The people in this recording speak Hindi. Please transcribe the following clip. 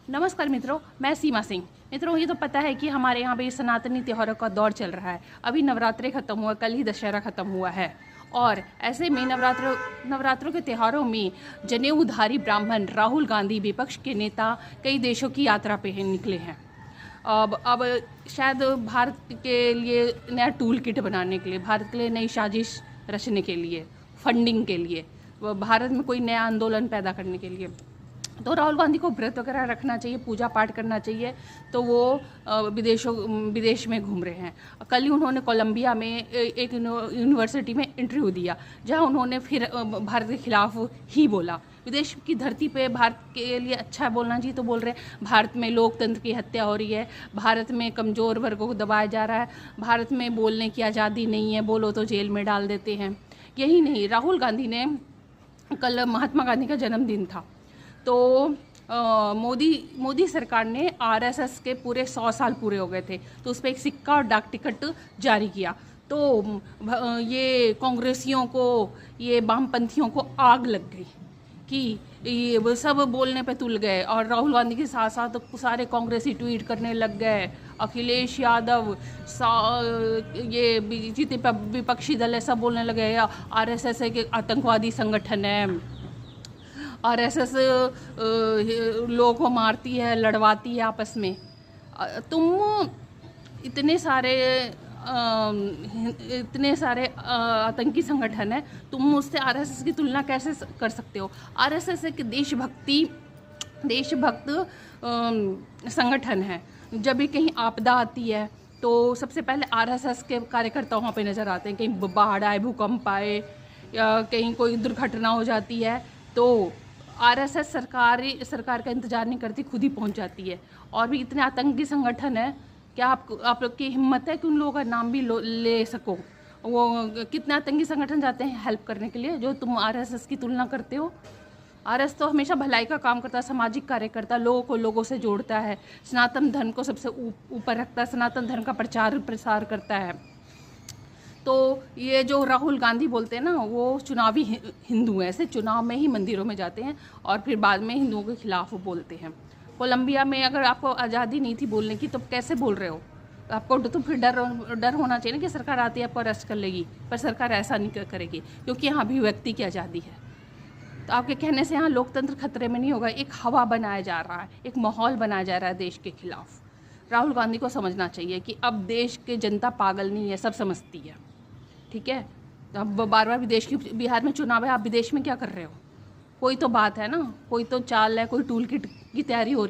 नमस्कार मित्रों, मैं सीमा सिंह। मित्रों, ये तो पता है कि हमारे यहाँ पे सनातनी त्योहारों का दौर चल रहा है। अभी नवरात्रे खत्म हुआ, कल ही दशहरा खत्म हुआ है और ऐसे में नवरात्रों के त्योहारों में जनेऊधारी ब्राह्मण राहुल गांधी विपक्ष के नेता कई देशों की यात्रा पे निकले हैं। अब शायद भारत के लिए नया टूल किट बनाने के लिए, भारत के लिए नई साजिश रचने के लिए, फंडिंग के लिए, भारत में कोई नया आंदोलन पैदा करने के लिए। तो राहुल गांधी को व्रत वगैरह रखना चाहिए, पूजा पाठ करना चाहिए, तो वो विदेश में घूम रहे हैं। कल ही उन्होंने कोलंबिया में एक यूनिवर्सिटी में इंटरव्यू दिया, जहां उन्होंने फिर भारत के खिलाफ ही बोला। विदेश की धरती पे भारत के लिए अच्छा बोलना चाहिए तो बोल रहे हैं। भारत में लोकतंत्र की हत्या हो रही है, भारत में कमज़ोर वर्गों को दबाया जा रहा है, भारत में बोलने की आज़ादी नहीं है, बोलो तो जेल में डाल देते हैं। यही नहीं, राहुल गांधी ने कल महात्मा गांधी का जन्मदिन था, तो मोदी सरकार ने आरएसएस के पूरे 100 साल पूरे हो गए थे, तो उस पर एक सिक्का और डाक टिकट जारी किया। तो ये कांग्रेसियों को, ये वामपंथियों को आग लग गई कि ये सब बोलने पे तुल गए, और राहुल गांधी के साथ साथ तो सारे कांग्रेसी ट्वीट करने लग गए। अखिलेश यादव, ये जितने विपक्षी दल है सब बोलने लगे आरएसएस एक आतंकवादी संगठन है, आरएसएस लोगों को मारती है, लड़वाती है आपस में। तुम इतने सारे आतंकी संगठन है, तुम उससे आरएसएस की तुलना कैसे कर सकते हो? आरएसएस एक देशभक्त संगठन है। जब भी कहीं आपदा आती है तो सबसे पहले आरएसएस के कार्यकर्ता वहाँ पे नज़र आते हैं। कहीं बाढ़ आए, भूकंप आए, या कहीं कोई दुर्घटना हो जाती है तो आरएसएस सरकार का इंतज़ार नहीं करती, खुद ही पहुंच जाती है। और भी इतने आतंकी संगठन है, क्या आप लोग की हिम्मत है कि उन लोगों का नाम भी ले सको? वो कितने आतंकी संगठन जाते हैं हेल्प करने के लिए, जो तुम आरएसएस की तुलना करते हो? आरएसएस तो हमेशा भलाई का काम करता है, सामाजिक कार्य करता है, लोगों को लोगों से जोड़ता है, सनातन धर्म को सबसे ऊपर रखता है, सनातन धर्म का प्रचार प्रसार करता है। तो ये जो राहुल गांधी बोलते हैं ना, वो चुनावी हिंदू हैं, ऐसे चुनाव में ही मंदिरों में जाते हैं और फिर बाद में हिंदुओं के खिलाफ बोलते हैं। कोलंबिया में अगर आपको आज़ादी नहीं थी बोलने की तो कैसे बोल रहे हो? आपको तो फिर डर होना चाहिए ना कि सरकार आती है आपको अरेस्ट कर लेगी, पर सरकार ऐसा नहीं करेगी क्योंकि यहाँ अभिव्यक्ति की आज़ादी है। तो आपके कहने से यहाँ लोकतंत्र खतरे में नहीं होगा। एक हवा बनाया जा रहा है, एक माहौल बनाया जा रहा है देश के खिलाफ। राहुल गांधी को समझना चाहिए कि अब देश की जनता पागल नहीं है, सब समझती है, ठीक है? तो अब बार बार बिहार में चुनाव है, आप विदेश में क्या कर रहे हो? कोई तो बात है ना, कोई तो चाल है, कोई टूल किट की तैयारी हो